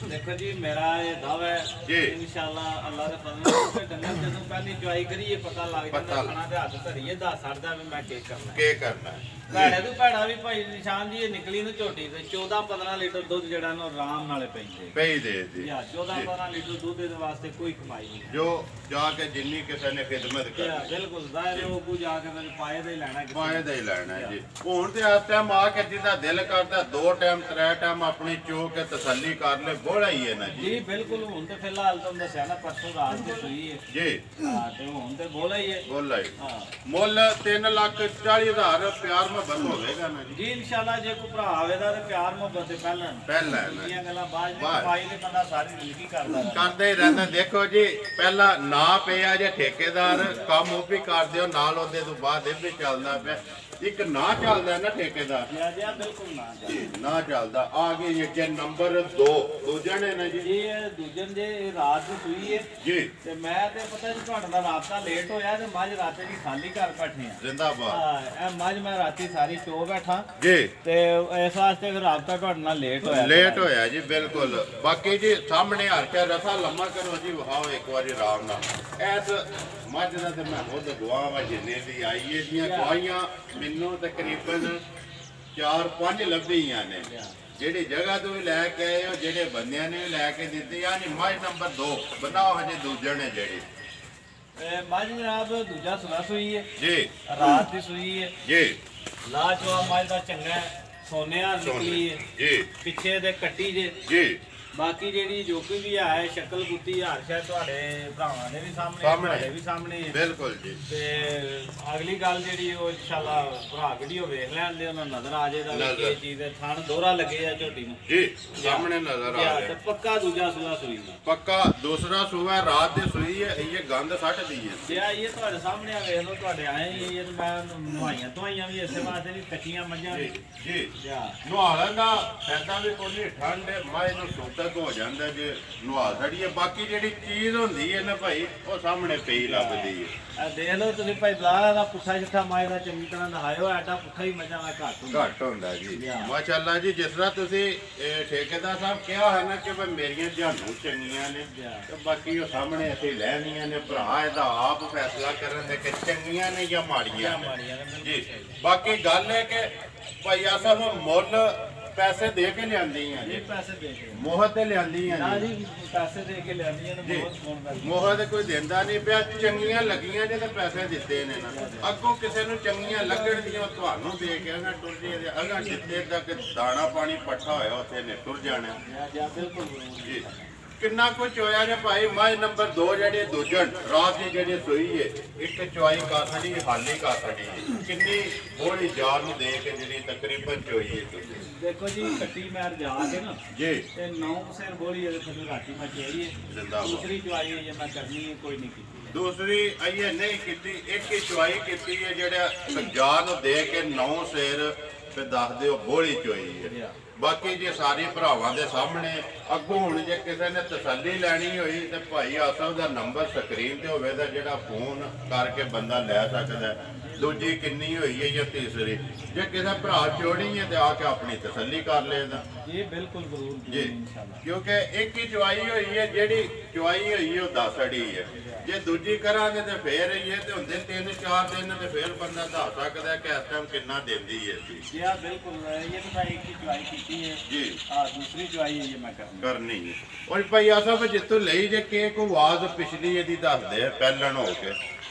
S2: ਦੇਖੋ ਜੀ, ਮੇਰਾ ਇਹ ਦਾਅਵਾ ਹੈ ਇਨਸ਼ਾਅੱਲਾ ਅੱਲਾਹ ਦੇ ਫਜ਼ਲ ਨਾਲ ਡੰਗਰ ਜਦੋਂ ਪਹਿਲੀ ਚੁਆਈ ਕਰੀਏ ਪਤਾ ਲੱਗ ਜਾਂਦਾ, ਖਾਣਾ ਦੇ ਹੱਥ ਧਰੀਏ ਦੱਸ ਸਕਦਾ ਵੀ ਮੈਂ ਕੀ ਕਰਨਾ ਭੈੜੇ ਤੋਂ ਭੈੜਾ ਵੀ ਭਾਈ ਨਿਸ਼ਾਨ ਜੀ ਇਹ ਨਿਕਲੀ ਨੂੰ ਝੋਟੀ ਤੇ 14-15 ਲੀਟਰ ਦੁੱਧ ਜਿਹੜਾ ਨਾ ਆਰਾਮ ਨਾਲੇ ਪਈ ਦੇ 14-15 ਲੀਟਰ ਦੁੱਧ ਦੇ ਵਾਸਤੇ ਕੋਈ ਕਮਾਈ ਨਹੀਂ
S1: ਜੋ ਜਾ ਕੇ ਜਿੰਨੀ ਕਿਸੇ ਨੇ ਖਿਦਮਤ ਕਰਨੀ
S2: ਬਿਲਕੁਲ ਜ਼ਾਹਿਰ ਉਹ ਕੋ ਜਾ ਕੇ ਫਿਰ ਪਾਏ ਦਾ ਹੀ ਲੈਣਾ
S1: ਜੀ। ਹੁਣ ਤੇ ਇਸ ਟਾਈਮ ਆ ਕੇ ਜਿਹਦਾ ਦਿਲ ਕਰਦਾ 2 ਟਾਈਮ 3 ਟਾਈਮ ਆਪਣੀ ਚੋ ਕੇ ਤਸੱਲੀ ਕਰ ਲੈ, ਬੋਲਾ ਹੀ ਹੈ ਨਾ
S2: ਜੀ। ਬਿਲਕੁਲ ਹੁਣ ਤੇ ਫਿਲਹਾਲ ਤੁਹਾਨੂੰ ਦੱਸਿਆ ਨਾ ਪਰਸੋਂ ਰਾਤ ਦੀ ਸੂਈ ਹੈ
S1: ਜੀ।
S2: ਹਾਂ ਤੇ ਹੁਣ ਤੇ ਬੋਲਾ ਹੀ ਹੈ
S1: ਮੁੱਲ 3,40,000 ਪਿਆਰ ਮੁਹੱਬਤ ਹੋਵੇਗਾ ਨਾ
S2: ਜੀ ਇਨਸ਼ਾਅੱਲਾ। ਜੇ ਕੋਈ ਭਰਾ ਆਵੇਦਾ ਤੇ ਪਿਆਰ ਮੁਹੱਬਤ ਤੇ ਪਹਿਲਾਂ ਇਹ ਗੱਲਾਂ ਬਾਅਦ ਵਿੱਚ ਪਾਈ ਦੇ ਬੰਦਾ ਸਾਰੀ ਜ਼ਿੰਦਗੀ
S1: ਕਰਦੇ ਹੀ ਰਹਿੰਦਾ। ਦੇਖੋ ਜੀ, ਪਹਿਲਾਂ ਨਾ ਪਿਆ ਜੇ ਠੇਕੇਦਾਰ ਕੰਮ ਉਹ ਵੀ ਕਰਦੇ ਹੋ ਨਾਲ, ਉਹਦੇ ਤੋਂ ਬਾਅਦ ਇਹ ਵੀ ਚੱਲਦਾ ਪਿਆ। ਇੱਕ ਨਾ ਚੱਲਦਾ ਨਾ ਠੇਕੇਦਾਰ
S2: ਬਿਲਕੁਲ
S1: ਨਾ ਚੱਲਦਾ। ਆ ਗਈ ਜੇ ਨੰਬਰ 2 ਦੂਜੇ ਨੇ ਨਾ ਜੀ।
S2: ਇਹ ਦੂਜੇ ਜੇ ਰਾਤ ਨੂੰ ਸੂਈ ਹੈ
S1: ਜੀ
S2: ਤੇ ਮੈਂ ਤੇ ਪਤਾ ਜੀ ਤੁਹਾਡਾ ਦਾ ਰਾਬਤਾ ਲੇਟ ਹੋਇਆ ਤੇ ਮੱਝ ਰਾਤੇ ਦੀ ਖਾਲੀ ਕਰ ਬੈਠੇ ਆ।
S1: ਜ਼ਿੰਦਾਬਾਦ।
S2: ਇਹ ਮੱਝ ਮੈਂ ਰਾਤੀ ਸਾਰੀ ਚੋ ਬੈਠਾ
S1: ਜੀ ਤੇ
S2: ਇਸ ਵਾਸਤੇ ਫਿਰ ਰਾਬਤਾ ਤੁਹਾਡੇ ਨਾਲ ਲੇਟ
S1: ਹੋਇਆ ਜੀ। ਬਿਲਕੁਲ। ਬਾਕੀ ਜੀ ਸਾਹਮਣੇ ਹਰ ਕੇ ਰਸਾ ਲੰਮਾ ਕਰੋ ਜੀ, ਵਹਾਓ ਇੱਕ ਵਾਰੀ ਆਰਾਮ ਨਾਲ। ਐਸ ਮੱਝ ਦਾ ਤੇ ਮੈਂ ਖੁਦ ਗਵਾਹ ਵਾ ਜਿੰਨੇ ਦੀ ਆਈ ਇਹਦੀਆਂ ਗਵਾਹੀਆਂ ਮੈਨੂੰ ਤਕਰੀਬਨ 4-5 ਲੱਭੀਆਂ ਨੇ। ਜਿਹੜੀ ਜਗ੍ਹਾ ਤੋਂ ਵੀ ਲੈ ਕੇ ਆਏ ਹੋ, ਜਿਹੜੇ ਬੰਦਿਆਂ ਨੇ ਵੀ ਲੈ ਕੇ ਦਿੱਤੀ, ਯਾਨੀ ਮੱਝ ਨੰਬਰ 2 ਬਣਾਓ ਹਜੇ ਦੂਜੇ ਨੇ ਜਿਹੜੀ
S2: ਮੱਝ ਜਨਾਬ ਦੂਜਾ ਸੁਣਾ ਸੂਈ ਹੈ
S1: ਜੀ,
S2: ਰਾਤ ਦੀ ਸੂਈ ਹੈ
S1: ਜੀ,
S2: ਲਾਜਵਾਬ ਮੱਝ ਦਾ ਚੰਗਾ ਸੋਨਿਆ ਨਿਕਲੀ ਹੈ
S1: ਜੀ,
S2: ਪਿੱਛੇ ਦੇ ਕੱਟੀ ਜੇ
S1: ਜੀ।
S2: ਬਾਕੀ ਜਿਹੜੀ ਜੋ ਕੋਈ ਵੀ ਹੈ ਸ਼ਕਲ ਗੁੱਤੀ ਹਾਰ ਸ਼ਾਇਦ ਤੁਹਾਡੇ ਭਰਾਵਾਂ ਦੇ ਵੀ ਸਾਹਮਣੇ ਤੁਹਾਡੇ ਵੀ ਸਾਹਮਣੇ
S1: ਬਿਲਕੁਲ ਜੀ।
S2: ਤੇ ਅਗਲੀ ਗੱਲ ਜਿਹੜੀ ਉਹ ਇਨਸ਼ਾਅੱਲਾ ਭਰਾ ਵੀਡੀਓ ਵੇਖ ਲੈਣਦੇ ਉਹਨਾਂ ਨੂੰ ਨਜ਼ਰ ਆ ਜਾਏਗਾ ਕਿ ਇਹ ਚੀਜ਼ ਦੇ ਥਣ ਦੋਹਰਾ ਲੱਗੇ ਆ ਝੋਟੀ ਨੂੰ
S1: ਜੀ, ਸਾਹਮਣੇ ਨਜ਼ਰ ਆ ਰਿਹਾ।
S2: ਤੇ ਪੱਕਾ ਦੂਜਾ ਸੂਆ ਸੂਈ ਦਾ
S1: ਪੱਕਾ ਦੂਸਰਾ ਸੂਆ ਰਾਤ ਦੀ ਸੂਈ ਹੈ। ਇਹ ਗੰਦ ਸੱਟਦੀ ਹੈ
S2: ਜੇ ਇਹ ਤੁਹਾਡੇ ਸਾਹਮਣੇ ਆ ਵੇਖ ਲਓ ਤੁਹਾਡੇ ਆਏ ਹੀ ਇਹ ਮੈਂ ਨਵਾਈਆਂ ਧਵਾਈਆਂ ਵੀ ਇਸੇ ਵਾਸਤੇ ਵੀ ਕੱਚੀਆਂ ਮੱਝਾਂ
S1: ਜੀ, ਜੀ।
S2: ਜਾ
S1: ਨੁਹਾਲਣ ਦਾ ਫਾਇਦਾ ਵੀ ਕੋਈ ਨਹੀਂ, ਠੰਡ ਮਾਏ ਨੂੰ ਸੁੱਤਕ ਹੋ ਜਾਂਦਾ ਜੇ ਨੁਹਾ ਛੜੀਏ। ਬਾਕੀ ਜਿਹੜੀ ਚੀਜ਼ ਹੁੰਦੀ ਹੈ ਨਾ ਭਾਈ ਉਹ ਸਾਹਮਣੇ ਪਈ ਲੱਭਦੀ ਹੈ।
S2: ਆ ਦੇਖ ਲਓ ਤੁਸੀਂ ਭਾਈ ਬਲਾਲਾ ਦਾ ਪੁੱਠਾ ਜਿੱਠਾ ਮਾਏ ਦਾ ਚੰਗੀ ਤਰ੍ਹਾਂ ਨਹਾਇਓ ਐਡਾ ਪੁੱਠਾ ਹੀ ਮੱਝਾਂ ਦਾ
S1: ਘੱਟ ਹੁੰਦਾ ਜੀ। ਮਾਸ਼ਾਅੱਲਾ ਜੀ, ਜਿਸ ਤਰ੍ਹਾਂ ਤੁਸੀਂ ਠੇਕੇਦਾਰ ਸਾਹਿਬ ਕਿਹਾ ਹੈ ਨਾ ਕਿ ਭਾਈ ਮੇਰੀਆਂ ਜਾਨੂ ਚੰਗੀਆਂ ਨੇ ਤੇ ਬਾਕੀ ਉਹ ਸਾਹਮਣੇ ਅਸੀਂ ਲੈਣੀਆਂ ਨੇ। ਭਰਾ ਇਹਦਾ ਆਪ ਫੈਸਲਾ ਕਰਨ ਦੇ ਕਿ ਚੰਗੀਆਂ ਨੇ ਜਾਂ ਮਾੜੀਆਂ ਨੇ ਜੀ। ਬਾਕੀ ਗੱਲ ਹੈ ਕਿ ਭਾਈ ਸਾਹਿਬ ਮੁੱਲ ਪੈਸੇ ਦੇ ਕੇ ਲਿਆਂਦੀਆਂ ਨੇ,
S2: ਪੈਸੇ ਦੇ ਕੇ
S1: ਮੋਹਰ ਤੇ ਲਿਆਂਦੀਆਂ
S2: ਨਾ
S1: ਨੇ
S2: ਜੀ, ਪੈਸੇ ਦੇ ਕੇ ਲਿਆਂਦੀਆਂ ਨੇ ਬਹੁਤ ਫੋਨ ਕਰਦੇ
S1: ਮੋਹਰ ਤੇ ਕੋਈ ਦਿੰਦਾ ਨਹੀਂ ਪਿਆ। ਚੰਗੀਆਂ ਲੱਗੀਆਂ ਜੇ ਤੇ ਪੈਸੇ ਦਿੱਤੇ ਨੇ ਨਾ। ਅੱਗੋਂ ਕਿਸੇ ਨੂੰ ਚੰਗੀਆਂ ਲੱਗਣਗੀਆਂ ਤੁਹਾਨੂੰ ਦੇ ਕੇ ਨਾ ਟੁਰ ਜੇ ਅਗਾ ਜਿੱਤੇ ਤੱਕ ਦਾਣਾ ਪਾਣੀ ਪੱਠਾ ਹੋਇਆ ਉੱਥੇ ਨੇ ਟੁਰ ਜਾਣਾ
S2: ਬਿਲਕੁਲ
S1: ਜੀ। ਕਿੰਨਾ ਕੁਝ ਹੋਇਆ ਜੇ ਭਾਈ। ਮੱਝ ਨੰਬਰ 2 ਜਿਹੜੀ ਦੂਜਣ ਰਾਤ ਦੀ ਜਿਹੜੀ ਸੋਈ ਹੈ, ਇੱਕ ਚੁਆਈ ਕਾਸੜੀ ਹਾਲੀ ਕਾਸੜੀ ਕਿੰਨੀ ਬੋੜੀ ਜਾਨ ਨੂੰ ਦੇ ਕੇ ਜਿਹੜੀ ਤਕਰੀਬਨ ਚੋਈ ਹੈ ਤੁਸੀਂ
S2: ਦੇਖੋ ਜੀ। ਕੱਟੀ ਮੈਰ ਜਾ ਕੇ ਨਾ
S1: ਜੀ
S2: ਤੇ 9 ਸਿਰ ਬੋਲੀ ਇਹਦੇ ਥੱਲੇ ਰਾਤੀ ਮੈਂ ਚੇੜੀ ਹੈ।
S1: ਜ਼ਿੰਦਾਬਾਦ।
S2: ਦੂਸਰੀ ਚਵਾਈ ਹੈ ਮੈਂ ਕਰਨੀ ਹੈ, ਕੋਈ ਨਹੀਂ ਕੀਤੀ
S1: ਦੂਸਰੀ ਆਈਏ ਨਹੀਂ ਕੀਤੀ, ਇੱਕ ਹੀ ਚੁਆਈ ਕੀਤੀ ਹੈ ਜਿਹੜਾ ਜਾਨ ਨੂੰ ਦੇ ਕੇ 9 ਸਿਰ ਤੇ ਦੱਸ ਦਿਓ ਬੋਲੀ ਚੋਈ ਹੈ। ਬਾਕੀ ਜੇ ਸਾਰੇ ਭਰਾਵਾਂ ਦੇ ਸਾਹਮਣੇ ਅੱਗੋਂ ਹੁਣ ਜੇ ਕਿਸੇ ਨੇ ਤਸੱਲੀ ਲੈਣੀ ਹੋਈ ਤੇ ਭਾਈ ਆਸਫ ਦਾ ਨੰਬਰ ਸਕਰੀਨ ਤੇ ਹੋਵੇ ਤਾਂ ਜਿਹੜਾ ਫੋਨ ਕਰਕੇ ਬੰਦਾ ਲੈ ਸਕਦਾ। ਦੂਜੀ ਕਿੰਨੀ ਹੋਈ ਹੈ ਜਾਂ ਤੀਸਰੀ, ਜੇ ਕਿਸੇ ਭਰਾ ਚੋੜੀ ਹੈ ਤੇ ਆ ਕੇ ਆਪਣੀ ਤਸੱਲੀ ਕਰ ਲੈਦਾ
S2: ਜੀ। ਬਿਲਕੁਲ ਜ਼ਰੂਰ
S1: ਜੀ,
S2: ਇਨਸ਼ਾਅੱਲਾ।
S1: ਕਿਉਂਕਿ ਇੱਕ ਹੀ ਚੁਆਈ ਹੋਈ ਹੈ, ਜਿਹੜੀ ਚੁਆਈ ਹੋਈ ਹੈ ਉਹ 10 ਅੜੀ ਹੈ। ਜੇ ਦੂਜੀ ਕਰਾਂਗੇ ਤੇ ਫੇਰ ਹੀ ਹੈ ਤੇ ਹੁੰਦੇ 3-4 ਦਿਨ ਤੇ ਫੇਰ ਬੰਦਾ ਦੱਸ ਸਕਦਾ ਕਿ ਇਸ ਟਾਈਮ ਕਿੰਨਾ ਦਿੰਦੀ ਹੈ
S2: ਜੀ। ਆ ਬਿਲਕੁਲ ਇਹ ਤਾਂ ਮੈਂ ਇੱਕ ਹੀ ਚਵਾਈ ਕੀਤੀ ਹੈ
S1: ਜੀ।
S2: ਆ ਦੂਸਰੀ ਚਵਾਈ ਹੈ ਮੈਂ
S1: ਕਰਨੀ ਹੈ। ਔਰ ਭਾਈ ਆਸਫ ਜਿੱਥੋਂ ਲਈ ਜੇ ਕਿ ਕੋਈ ਆਵਾਜ਼ ਪਿਛਲੀ ਇਹਦੀ ਦੱਸਦੇ ਆ ਪਹਿਲਣ ਹੋ ਕੇ।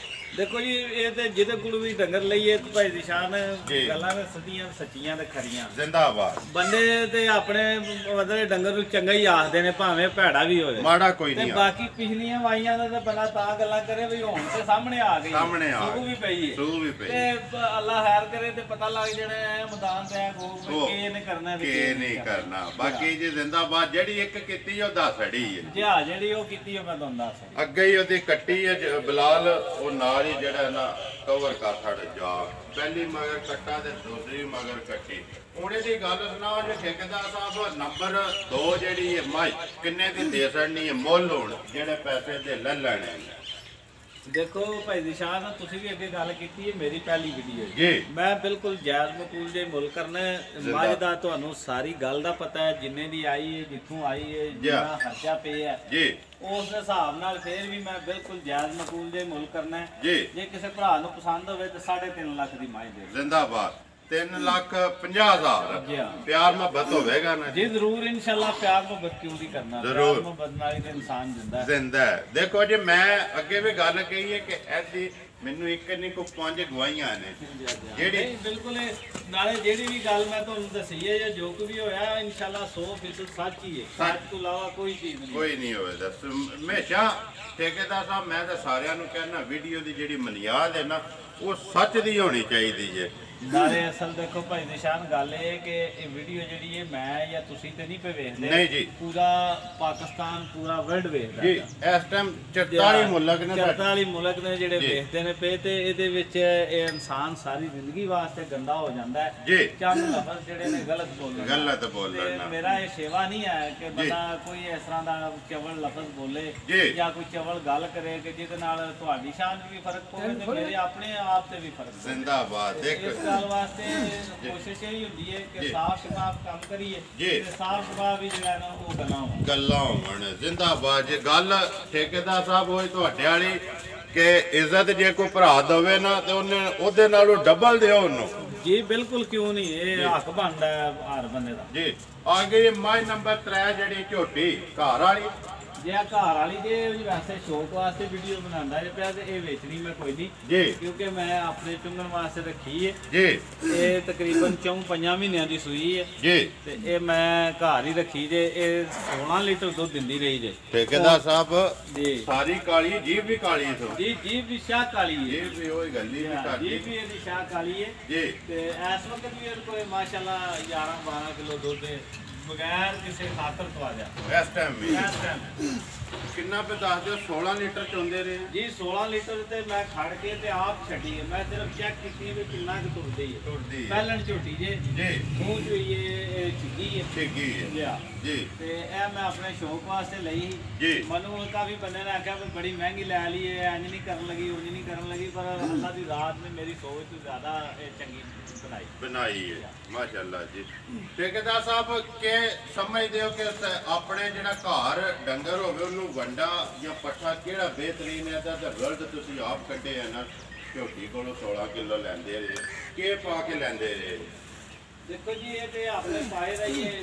S2: ਦੇਖੋ ਜੀ, ਇਹ ਤੇ ਜਿਹਦੇ ਕੋਲ ਵੀ ਡੰਗਰ ਲਈਏ ਭਾਈ ਦੀ ਸ਼ਾਨ
S1: ਜੀ।
S2: ਗੱਲਾਂ ਨੇ ਸਦੀਆਂ ਸੱਚੀਆਂ ਤੇ ਖਰੀਆਂ।
S1: ਜ਼ਿੰਦਾਬਾਦ।
S2: ਬੰਦੇ ਤੇ ਆਪਣੇ ਮਤਲਬ ਡੰਗਰ ਨੂੰ ਚੰਗਾ ਹੀ ਆਖਦੇ ਨੇ ਭਾਵੇਂ ਭੈੜਾ ਵੀ ਹੋਵੇ,
S1: ਮਾੜਾ ਕੋਈ
S2: ਤੇ
S1: ਨਹੀਂ।
S2: ਬਾਕੀ ਪਿਛਲੀਆਂ ਵਾਈਆਂ ਦਾ ਤਾਂ ਬੰਦਾ ਤਾਂ ਗੱਲਾਂ ਕਰੇ ਵੀ ਹੁਣ ਤੇ ਸਾਹਮਣੇ ਆ ਗਈ,
S1: ਸਾਹਮਣੇ ਆ
S2: ਸੂ ਵੀ ਪਈ ਹੈ,
S1: ਸੂ ਵੀ ਪਈ
S2: ਤੇ ਅੱਲਾ ਖੈਰ ਕਰੇ ਤੇ ਪਤਾ ਲੱਗ ਜਾਣਾ ਹੈ ਮੈਦਾਨ ਤੇ ਗੋ ਕੀ ਇਹਨੇ ਕਰਨਾ ਵੀ
S1: ਕੀ ਨਹੀਂ ਕਰਨਾ। ਬਾਕੀ ਜੀ ਜ਼ਿੰਦਾਬਾਦ ਜਿਹੜੀ ਇੱਕ ਕੀਤੀ ਉਹ 10 ਅੜੀ ਹੈ
S2: ਜੀ। ਜਿਹੜੀ ਉਹ ਕੀਤੀ ਉਹ ਮੈਂ ਤੁਹਾਨੂੰ ਦੱਸ
S1: ਅੱਗੇ ਹੀ ਉਹਦੀ ਕੱਟੀ ਹੈ ਬਲਾਲ ਉਹ ਨਾਲ ਹੀ ਜਿਹੜਾ ਨਾ ਕਵਰ ਕਰ ਛੱਡ ਜਾ। ਪਹਿਲੀ ਮਗਰ ਕੱਟਾ ਤੇ ਦੂਸਰੀ ਮਗਰ ਕੱਟੀ। ਹੁਣ ਇਹਦੀ ਗੱਲ ਸੁਣਾਓ ਜੇ ਠੇਕੇਦਾਰ ਸਾਹਿਬ ਨੰਬਰ 2 ਜਿਹੜੀ ਹੈ ਮੱਝ ਕਿੰਨੇ ਦੀ ਦੇ ਸਕਣੀ ਹੈ ਮੁੱਲ ਹੁਣ ਜਿਹੜੇ ਪੈਸੇ ਦੇ ਲੈ ਲੈਣੇ ਨੇ।
S2: ਦੇਖੋ ਭਾਈ ਨਿਸ਼ਾਨ, ਤੁਸੀਂ ਵੀ ਅੱਗੇ ਗੱਲ ਕੀਤੀ ਹੈ, ਮੇਰੀ ਪਹਿਲੀ ਵੀਡੀਓ
S1: ਜੀ।
S2: ਮੈਂ ਬਿਲਕੁਲ ਜਾਇਜ਼ ਮਕੂਲ ਜੇ ਮੁੱਲ ਕਰਨਾ। ਮੱਝ ਦਾ ਤੁਹਾਨੂੰ ਸਾਰੀ ਗੱਲ ਦਾ ਪਤਾ ਹੈ, ਜਿੰਨੇ ਦੀ ਆਈ ਹੈ, ਜਿੱਥੋਂ ਆਈ ਹੈ, ਜਿੰਨਾ ਖਰਚਾ ਪਿਆ ਹੈ ਜੀ, ਉਸ ਦੇ ਹਿਸਾਬ ਨਾਲ ਫੇਰ ਵੀ ਮੈਂ ਬਿਲਕੁਲ ਜਾਇਜ਼ ਮਕੂਲ ਜੇ ਮੁੱਲ ਕਰਨਾ ਜੀ। ਜੇ ਕਿਸੇ ਭਰਾ ਨੂੰ ਪਸੰਦ ਹੋਵੇ ਤਾਂ 3.5 ਲੱਖ ਦੀ ਮੱਝ ਦੇ
S1: ਜ਼ਿੰਦਾਬਾਦ। 3,50,000 ਪਿਆਰ ਮੁਹੱਬਤ ਹੋਵੇਗਾ ਨਾ
S2: ਜੀ। ਜ਼ਰੂਰ ਇਨਸ਼ਾਅੱਲਾ। ਪਿਆਰ ਮੁਹੱਬਤ ਕਿਉਂ ਨਹੀਂ ਕਰਨਾ, ਪਿਆਰ ਮੁਹੱਬਤ ਨਾਲ ਹੀ ਇਨਸਾਨ
S1: ਜ਼ਿੰਦਾ ਹੈ। ਦੇਖੋ ਜੀ, ਮੈਂ ਅੱਗੇ ਵੀ ਗੱਲ ਕਹੀ ਹੈ ਕਿ ਐਸੀ ਮੈਨੂੰ ਇੱਕ ਨਹੀਂ ਕੋ 5 ਗਵਾਹੀਆਂ ਨੇ ਜਿਹੜੀ
S2: ਬਿਲਕੁਲ। ਨਾਲੇ ਜਿਹੜੀ ਵੀ ਗੱਲ ਮੈਂ ਤੁਹਾਨੂੰ ਦੱਸੀ ਹੈ ਜਾਂ ਜੋ ਕੁਝ ਵੀ ਹੋਇਆ ਇਨਸ਼ਾਅੱਲਾ 100% ਸੱਚ ਹੀ ਹੈ। ਸੱਚ ਤੋਂ ਇਲਾਵਾ ਕੋਈ ਚੀਜ਼ ਨਹੀਂ,
S1: ਕੋਈ ਨਹੀਂ ਹੋਵੇਗਾ। ਹਮੇਸ਼ਾ ਠੇਕੇਦਾਰ ਸਾਹਿਬ ਮੈਂ ਤਾਂ ਸਾਰਿਆਂ ਨੂੰ ਕਹਿਣਾ ਵੀਡੀਓ ਦੀ ਜਿਹੜੀ ਬੁਨਿਆਦ ਹੈ ਨਾ ਉਹ ਸੱਚ ਦੀ ਹੋਣੀ ਚਾਹੀਦੀ ਹੈ।
S2: ਨਾਲੇ ਅਸਲ ਦੇਖੋ ਭਾਈ ਨਿਸ਼ਾਨ ਗੱਲ ਇਹ ਕਿ ਇਹ ਵੀਡੀਓ ਜਿਹੜੀ ਹੈ ਮੈਂ ਜਾਂ ਤੁਸੀਂ ਤੇ ਨਹੀਂ ਪੇ ਵੇਖਦੇ।
S1: ਨਹੀਂ ਜੀ,
S2: ਪੂਰਾ ਪਾਕਿਸਤਾਨ ਪੂਰਾ ਵਰਲਡ ਵੇਖਦਾ
S1: ਜੀ। ਇਸ ਟਾਈਮ 44 ਮੁਲਕ ਨੇ
S2: 44 ਮੁਲਕ ਨੇ ਜਿਹੜੇ ਵੇਖਦੇ ਨੇ ਪਏ ਤੇ ਇਹਦੇ ਵਿੱਚ ਇਹ ਇਨਸਾਨ ਸਾਰੀ ਜ਼ਿੰਦਗੀ ਵਾਸਤੇ ਗੰਦਾ ਹੋ ਜਾਂਦਾ ਹੈ
S1: ਜੀ।
S2: ਚੰਦ ਲਫ਼ਜ਼ ਜਿਹੜੇ ਨੇ ਗਲਤ
S1: ਬੋਲਣਾ।
S2: ਮੇਰਾ ਇਹ ਸੇਵਾ ਨਹੀਂ ਹੈ ਕਿ ਬੰਦਾ ਕੋਈ ਇਸ ਤਰ੍ਹਾਂ ਦਾ ਚਵਲ ਲਫ਼ਜ਼ ਬੋਲੇ ਜਾਂ ਕੋਈ ਚਵਲ ਗੱਲ ਕਰੇ ਕਿ ਜਿਹਦੇ ਨਾਲ ਤੁਹਾਡੀ ਸ਼ਾਨ ਵੀ ਫਰਕ ਪਵੇ ਤੇ ਮੇਰੇ ਆਪਣੇ ਆਪ ਤੇ ਵੀ ਫਰਕ ਪਵੇ।
S1: ਜ਼ਿੰਦਾਬਾਦ। ਦੇਖੋ
S2: ਗੱਲ ਵਾਸਤੇ ਕੋਸ਼ਿਸ਼ ਇਹ ਹੁੰਦੀ ਹੈ ਕਿ ਸਾਫ਼ ਸ਼ਫਾਫ ਕੰਮ ਕਰੀਏ ਤੇ ਸਾਫ਼ ਸ਼ਫਾਫ ਵੀ ਜਿਹੜਾ ਨਾ ਉਹ ਗੱਲਾਂ
S1: ਹੋਣ। ਜ਼ਿੰਦਾਬਾਦ। ਜੇ ਗੱਲ ਠੇਕੇਦਾਰ ਸਾਹਿਬ ਹੋਈ ਤੁਹਾਡੇ ਵਾਲੀ ਕਿ ਇੱਜ਼ਤ ਜੇ ਕੋਈ ਭਰਾ ਦਵੇ ਨਾ ਤੇ ਉਹਨੇ ਉਹਦੇ ਨਾਲੋਂ ਡਬਲ ਦਿਓ ਉਹਨੂੰ।
S2: ਜੀ ਬਿਲਕੁਲ ਕਿਉਂ ਨਹੀਂ, ਇਹ ਹੱਕ ਬਣਦਾ ਹਰ ਬੰਦੇ ਦਾ
S1: ਜੀ। ਆ ਗਈ ਮੱਝ ਨੰਬਰ 3 ਜਿਹੜੀ ਝੋਟੀ ਘਰ ਵਾਲੀ।
S2: ਜੇ ਆ ਘਰ ਵਾਲੀ ਜੇ ਵੈਸੇ ਸ਼ੌਕ ਵਾਸਤੇ ਵੀਡੀਓ ਬਣਾਉਂਦਾ ਜੇ ਪਿਆ ਤੇ ਇਹ ਵੇਚਣੀ ਮੈਂ ਕੋਈ ਨਹੀਂ
S1: ਜੀ,
S2: ਕਿਉਂਕਿ ਮੈਂ ਆਪਣੇ ਚੁੰਗਣ ਵਾਸਤੇ ਰੱਖੀ ਹੈ
S1: ਜੀ।
S2: ਇਹ ਤਕਰੀਬਨ 4-5 ਮਹੀਨਿਆਂ ਦੀ ਸੂਈ ਹੈ
S1: ਜੀ,
S2: ਤੇ ਇਹ ਮੈਂ ਘਰ ਹੀ ਰੱਖੀ ਜੇ। ਇਹ 16 ਲੀਟਰ ਦੁੱਧ ਦਿੰਦੀ ਰਹੀ ਜੇ।
S1: ਠੇਕੇਦਾਰ ਸਾਹਿਬ
S2: ਜੀ
S1: ਸਾਰੀ ਕਾਲੀ, ਜੀਭ ਵੀ ਕਾਲੀ ਤੋਂ
S2: ਜੀ ਜੀ ਵੀ ਸ਼ਾਹ ਕਾਲੀ ਹੈ।
S1: ਜੀਭ ਵੀ ਉਹ ਗੱਲੀ ਵੀ
S2: ਜੀ
S1: ਕਾਲੀ
S2: ਵੀ ਇਹਦੀ ਸ਼ਾਹ ਕਾਲੀ ਹੈ
S1: ਜੀ।
S2: ਤੇ ਇਸ ਵਕਤ ਵੀ ਇਹ ਕੋਈ ਮਾਸ਼ਾਅੱਲਾ 11-12 ਕਿਲੋ ਦੁੱਧ ਹੈ ਬਗੈਰ ਕਿਸੇ ਖਾਤਰ ਤੋਂ ਆ ਜਾ
S1: ਇਸ ਟਾਈਮ ਵੀ
S2: ਇਸ ਟਾਈਮ
S1: ਕਿੰਨਾ ਪੇ ਦੱਸ ਦਿਓ? 16 ਲੀਟਰ ਚੋਂਦੇ ਰਹੇ
S2: ਜੀ 16 ਲੀਟਰ ਤੇ ਮੈਂ ਖੜ ਕੇ ਤੇ ਆਪ ਛੱਡੀ ਹੈ। ਮੈਂ ਸਿਰਫ ਚੈੱਕ ਕੀਤੀ ਵੀ ਕਿੰਨਾ ਕੁ ਤੁਰਦੀ ਹੈ।
S1: ਟੁੱਟਦੀ ਹੈ
S2: ਪਹਿਲਣ ਝੋਟੀ ਜੇ
S1: ਜੀ,
S2: ਮੂੰਹ ਚ ਇਹ ਚਿੱਗੀ ਹੈ
S1: ਠੇਕੀ ਹੈ
S2: ਲਿਆ
S1: ਜੀ,
S2: ਤੇ ਇਹ ਮੈਂ ਆਪਣੇ ਸ਼ੌਕ ਵਾਸਤੇ ਲਈ ਸੀ।
S1: ਜੀ।
S2: ਮੈਨੂੰ ਕਾਫੀ ਬੰਦੇ ਨੇ ਆਖਿਆ ਵੀ ਬੜੀ ਮਹਿੰਗੀ ਲੈ ਲਈ ਹੈ, ਇੰਜ ਨਹੀਂ ਕਰਨ ਲੱਗੀ, ਉਂਝ ਨਹੀਂ ਕਰਨ ਲੱਗੀ, ਪਰ ਅੱਲਾ ਦੀ ਰਾਤ ਨੇ ਮੇਰੀ ਸੋਚ ਤੋਂ ਜ਼ਿਆਦਾ ਇਹ ਚੰਗੀ
S1: ਬਣਾਈ ਹੈ ਮਾਸ਼ਾਅੱਲਾ ਜੀ। ਠੇਕੇਦਾਰ ਸਾਹਿਬ ਕਿ ਸਮਝਦੇ ਹੋ ਕਿ ਆਪਣੇ ਜਿਹੜਾ ਘਰ ਡੰਗਰ ਹੋਵੇ ਉਹਨੂੰ ਵੰਡਾ ਜਾਂ ਪੱਠਾ ਕਿਹੜਾ ਬਿਹਤਰੀਨ ਹੈ? ਤਾਂ ਰਿਜ਼ਲਟ ਤੁਸੀਂ ਆਪ ਕੱਢੇ ਆ ਨਾ, ਝੋਟੀ ਕੋਲੋਂ 16 ਕਿਲੋ ਲੈਂਦੇ ਰਹੇ, ਕੀ ਪਾ ਕੇ ਲੈਂਦੇ ਰਹੇ?
S2: ਦੇਖੋ ਜੀ ਇਹ ਤੇ ਆਪਣੇ ਪਾਏ ਦਾ ਹੀ ਹੈ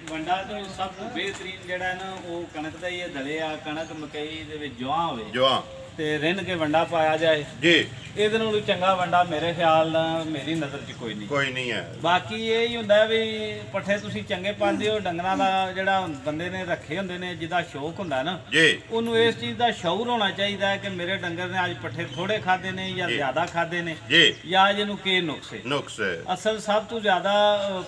S2: ਵੰਡਾ ਤੋਂ ਸਭ ਤੋਂ ਬਿਹਤਰੀਨ ਜਿਹੜਾ ਹੈ ਨਾ ਉਹ ਕਣਕ ਦਾ ਹੀ ਹੈ। ਦਲਿਆ ਕਣਕ ਮਕਈ ਦੇ ਵਿੱਚ ਜਵਾਂ ਹੋਵੇ
S1: ਜਵਾਂ
S2: ਤੇ ਰਿੰਨ ਕੇ ਵੰਡਾ ਪਾਇਆ ਜਾਏ
S1: ਜੀ,
S2: ਇਹਦੇ ਨਾਲੋਂ ਚੰਗਾ ਵੰਡਾ ਮੇਰੇ ਖਿਆਲ ਨਾਲ ਮੇਰੀ ਨਜ਼ਰ 'ਚ ਕੋਈ ਨਹੀਂ
S1: ਹੈ।
S2: ਬਾਕੀ ਇਹ ਹੀ ਹੁੰਦਾ ਵੀ ਪੱਠੇ ਤੁਸੀਂ ਚੰਗੇ ਪਾਉਂਦੇ ਹੋ, ਡੰਗਰਾਂ ਦਾ ਜਿਹੜਾ ਬੰਦੇ ਨੇ ਰੱਖੇ ਹੁੰਦੇ ਨੇ ਜਿਹਦਾ ਸ਼ੌਕ ਹੁੰਦਾ ਨਾ
S1: ਜੀ,
S2: ਉਹਨੂੰ ਇਸ ਚੀਜ਼ ਦਾ ਸ਼ੌਰ ਹੋਣਾ ਚਾਹੀਦਾ ਹੈ ਕਿ ਮੇਰੇ ਡੰਗਰ ਨੇ ਅੱਜ ਪੱਠੇ ਥੋੜੇ ਖਾਦੇ ਨੇ ਜਾਂ ਜ਼ਿਆਦਾ ਖਾਦੇ ਨੇ
S1: ਜੀ,
S2: ਜਾਂ ਜਿਹਨੂੰ ਕੀ
S1: ਨੁਕਸ ਹੈ।
S2: ਅਸਲ ਸਭ ਤੋਂ ਜ਼ਿਆਦਾ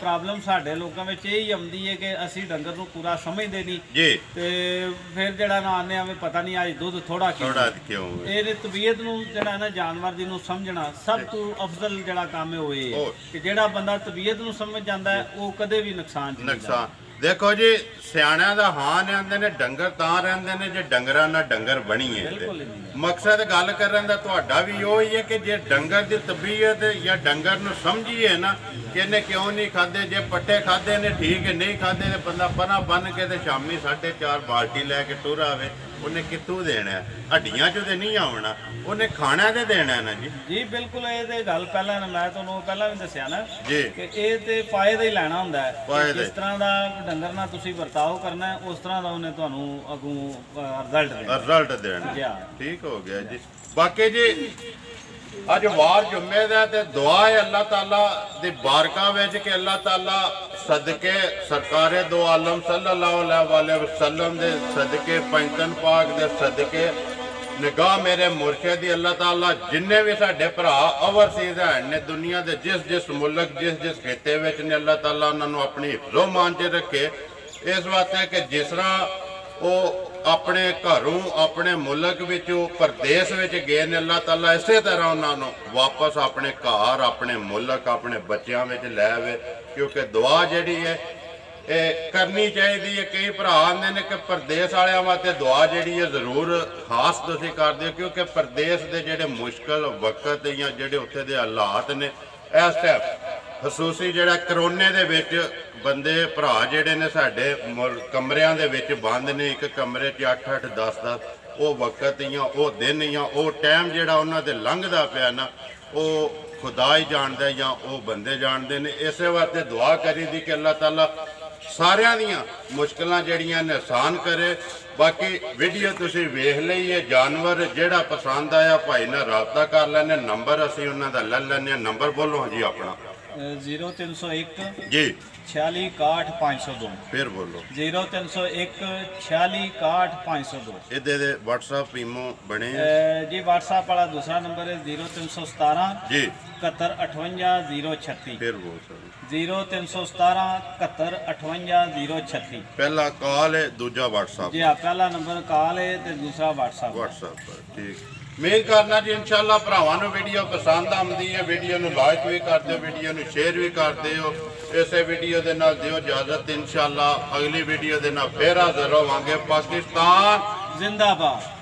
S2: ਪ੍ਰੋਬਲਮ ਸਾਡੇ ਲੋਕਾਂ ਵਿੱਚ ਇਹ ਹੀ ਆਉਂਦੀ ਹੈ ਕਿ ਅਸੀਂ ਡੰਗਰ ਨੂੰ ਪੂਰਾ ਸਮਝਦੇ ਨਹੀਂ
S1: ਜੀ,
S2: ਤੇ ਫਿਰ ਜਿਹੜਾ ਨਾ ਆਨੇ ਆਵੇਂ ਪਤਾ ਨਹੀਂ ਅੱਜ ਦੁੱਧ ਥੋੜਾ ਕਿਉਂ। ਇਹਦੇ ਤਬੀਅਤ ਨੂੰ ਜਿਹੜਾ ਨਾ ਜਾਨਵਰ ਦੀ ਨੂੰ ਸਮਝਣਾ ਸਭ ਤੋਂ ਅਫਜ਼ਲ ਜਿਹੜਾ ਕੰਮ ਹੈ ਉਹ ਇਹ ਹੈ ਕਿ ਜਿਹੜਾ ਬੰਦਾ ਤਬੀਅਤ ਨੂੰ ਸਮਝ ਜਾਂਦਾ ਹੈ ਉਹ ਕਦੇ ਵੀ ਨੁਕਸਾਨ ਨਹੀਂ ਦਿੰਦਾ।
S1: ਦੇਖੋ ਜੀ ਸਿਆਣਿਆਂ ਦਾ ਹਾਨ ਆਂਦੇ ਨੇ ਡੰਗਰ ਤਾਂ ਰਹਿੰਦੇ ਨੇ ਜੇ ਡੰਗਰਾਂ ਨਾਲ ਡੰਗਰ ਬਣੀਏ। ਮਕਸਦ ਗੱਲ ਕਰਨ ਦਾ ਤੁਹਾਡਾ ਵੀ ਉਹ ਹੀ ਹੈ ਕਿ ਜੇ ਡੰਗਰ ਦੀ ਤਬੀਅਤ ਜਾਂ ਡੰਗਰ ਨੂੰ ਸਮਝੀਏ ਨਾ ਕਿ ਇਹਨੇ ਕਿਉਂ ਨਹੀਂ ਖਾਦੇ, ਜੇ ਪੱਟੇ ਖਾਦੇ ਨੇ ਠੀਕ ਹੈ, ਨਹੀਂ ਖਾਦੇ ਤੇ ਬੰਦਾ ਪਨਾ ਬੰਨ ਕੇ ਤੇ ਸ਼ਾਮੀ 4:30 ਬਾਲਟੀ ਲੈ ਕੇ ਟੁਰ ਆਵੇ, ਉਹਨੇ ਕਿੱਥੋਂ ਦੇਣਾ? ਹੱਡੀਆਂ ਚੋਂ ਤੇ ਨਹੀਂ ਆਉਣਾ, ਉਹਨੇ ਖਾਣਾ ਤੇ ਦੇਣਾ ਨਾ ਜੀ।
S2: ਜੀ ਬਿਲਕੁਲ ਇਹ ਤੇ ਗੱਲ ਪਹਿਲਾਂ ਮੈਂ ਤੁਹਾਨੂੰ ਪਹਿਲਾਂ ਵੀ ਦੱਸਿਆ ਨਾ
S1: ਜੀ
S2: ਕਿ ਇਹ ਤੇ ਪਾਏ ਦਾ ਹੀ ਲੈਣਾ ਹੁੰਦਾ ਹੈ। ਜਿਸ ਤਰ੍ਹਾਂ ਦਾ ਡੰਗਰ ਨਾਲ ਤੁਸੀਂ ਵਰਤਾਓ ਕਰਨਾ ਹੈ ਉਸ ਤਰ੍ਹਾਂ ਦਾ ਉਹਨੇ ਤੁਹਾਨੂੰ ਅੱਗੋਂ ਰਿਜ਼ਲਟ ਦੇਣਾ।
S1: ਠੀਕ ਹੋ ਗਿਆ ਜੀ। ਬਾਕੀ ਜੀ ਅੱਜ ਵਾਰ ਜੁਮੇ ਦਾ ਤੇ ਦੁਆ ਹੈ ਅੱਲਾਹ ਤਾਲਾ ਦੀ ਬਾਰਕਾ ਵਿੱਚ ਕਿ ਅੱਲਾਹ ਤਾਲਾ ਸਦਕੇ ਸਰਕਾਰੇ ਦੋ ਆਲਮ ਸੱਲੱਲਾਹੁ अलैहि वसल्लम ਦੇ ਸਦਕੇ ਪੰਜਤਨ ਪਾਕ ਦੇ ਸਦਕੇ ਨਿਗਾਹ ਮੇਰੇ ਮੁਰਸ਼ਿਦ ਦੀ ਅੱਲਾਹ ਤਾਲਾ ਜਿੰਨੇ ਵੀ ਸਾਡੇ ਭਰਾ ਓਵਰਸੀਜ਼ ਹਨ ਨੇ ਦੁਨੀਆ ਦੇ ਜਿਸ ਮੁਲਕ ਜਿਸ ਖੇਤੇ ਵਿੱਚ ਨੇ ਅੱਲਾਹ ਤਾਲਾ ਉਹਨਾਂ ਨੂੰ ਆਪਣੀ ਹਿਫਜ਼ੋ ਮਾਨ 'ਚ ਰੱਖੇ। ਇਸ ਵਾਸਤੇ ਕਿ ਜਿਸ ਤਰ੍ਹਾਂ ਉਹ ਆਪਣੇ ਘਰੋਂ ਆਪਣੇ ਮੁਲਕ ਵਿੱਚੋਂ ਪਰਦੇਸ ਵਿੱਚ ਗਏ ਨੇ ਅੱਲਾਹ ਤਾਲਾ ਇਸੇ ਤਰ੍ਹਾਂ ਉਹਨਾਂ ਨੂੰ ਵਾਪਸ ਆਪਣੇ ਘਰ ਆਪਣੇ ਮੁਲਕ ਆਪਣੇ ਬੱਚਿਆਂ ਵਿੱਚ ਲੈ ਆਵੇ। ਕਿਉਂਕਿ ਦੁਆ ਜਿਹੜੀ ਹੈ ਇਹ ਕਰਨੀ ਚਾਹੀਦੀ ਹੈ। ਕਈ ਭਰਾ ਆਉਂਦੇ ਨੇ ਕਿ ਪਰਦੇਸ ਵਾਲਿਆਂ ਵਾਸਤੇ ਦੁਆ ਜਿਹੜੀ ਹੈ ਜ਼ਰੂਰ ਖਾਸ ਤੁਸੀਂ ਕਰਦੇ ਹੋ ਕਿਉਂਕਿ ਪਰਦੇਸ ਦੇ ਜਿਹੜੇ ਮੁਸ਼ਕਲ ਵਕਤ ਜਾਂ ਜਿਹੜੇ ਉੱਥੇ ਦੇ ਹਾਲਾਤ ਨੇ ਇਸ ਟਾਈਮ ਖਸੂਸੀ ਜਿਹੜਾ ਕਰੋਨੇ ਦੇ ਵਿੱਚ ਬੰਦੇ ਭਰਾ ਜਿਹੜੇ ਨੇ ਸਾਡੇ ਕਮਰਿਆਂ ਦੇ ਵਿੱਚ ਬੰਦ ਨੇ, ਇੱਕ ਕਮਰੇ 'ਚ 8-8 10-10 ਉਹ ਵਕਤ ਜਾਂ ਉਹ ਦਿਨ ਜਾਂ ਉਹ ਟਾਈਮ ਜਿਹੜਾ ਉਹਨਾਂ ਦੇ ਲੰਘਦਾ ਪਿਆ ਨਾ ਉਹ ਖੁਦਾ ਹੀ ਜਾਣਦਾ ਜਾਂ ਉਹ ਬੰਦੇ ਜਾਣਦੇ ਨੇ। ਇਸੇ ਵਾਸਤੇ ਦੁਆ ਕਰੀਦੀ ਕਿ ਅੱਲਾਹ ਤਾਲਾ ਸਾਰਿਆਂ ਦੀਆਂ ਮੁਸ਼ਕਲਾਂ ਜਿਹੜੀਆਂ ਨੇ ਆਸਾਨ ਕਰੇ। ਬਾਕੀ ਵੀਡੀਓ ਤੁਸੀਂ ਵੇਖ ਲਈ ਹੈ, ਜਾਨਵਰ ਜਿਹੜਾ ਪਸੰਦ ਆਇਆ ਭਾਈ ਨਾਲ ਰਾਬਤਾ ਕਰ ਲੈਣੇ, ਨੰਬਰ ਅਸੀਂ ਉਹਨਾਂ ਦਾ ਲੈ ਲੈਣੇ। ਨੰਬਰ ਬੋਲੋ ਜੀ ਆਪਣਾ।
S2: 0301
S1: ਜੀ
S2: 46 61 502।
S1: ਫਿਰ ਬੋਲੋ।
S2: 0301 46 61 502।
S1: ਇਹਦੇ ਦੇ WhatsApp ਈਮੋ ਬਣੇ
S2: ਜੀ WhatsApp ਵਾਲਾ ਦੂਸਰਾ ਨੰਬਰ ਹੈ 0317
S1: ਜੀ
S2: 71 58 036।
S1: ਫਿਰ ਬੋਲ ਸਰ
S2: 0317 71 58 036।
S1: ਪਹਿਲਾ ਕਾਲ ਹੈ, ਦੂਜਾ WhatsApp।
S2: ਜੀ ਪਹਿਲਾ ਨੰਬਰ ਕਾਲ ਹੈ ਤੇ ਦੂਸਰਾ WhatsApp
S1: ਪਰ ਠੀਕ। ਉਮੀਦ ਕਰਨਾ ਜੀ ਇਨਸ਼ਾਅੱਲਾ ਭਰਾਵਾਂ ਨੂੰ ਵੀਡੀਓ ਪਸੰਦ ਆਉਂਦੀ ਹੈ। ਵੀਡੀਓ ਨੂੰ ਲਾਈਕ ਵੀ ਕਰ ਦਿਓ, ਵੀਡੀਓ ਨੂੰ ਸ਼ੇਅਰ ਵੀ ਕਰ ਦਿਓ। ਇਸੇ ਵੀਡੀਓ ਦੇ ਨਾਲ ਦਿਓ ਇਜਾਜ਼ਤ। ਇਨਸ਼ਾਅੱਲਾ ਅਗਲੀ ਵੀਡੀਓ ਦੇ ਨਾਲ ਫੇਰ ਹਾਜ਼ਰ ਹੋਵਾਂਗੇ। ਪਾਕਿਸਤਾਨ
S2: ਜ਼ਿੰਦਾਬਾਦ।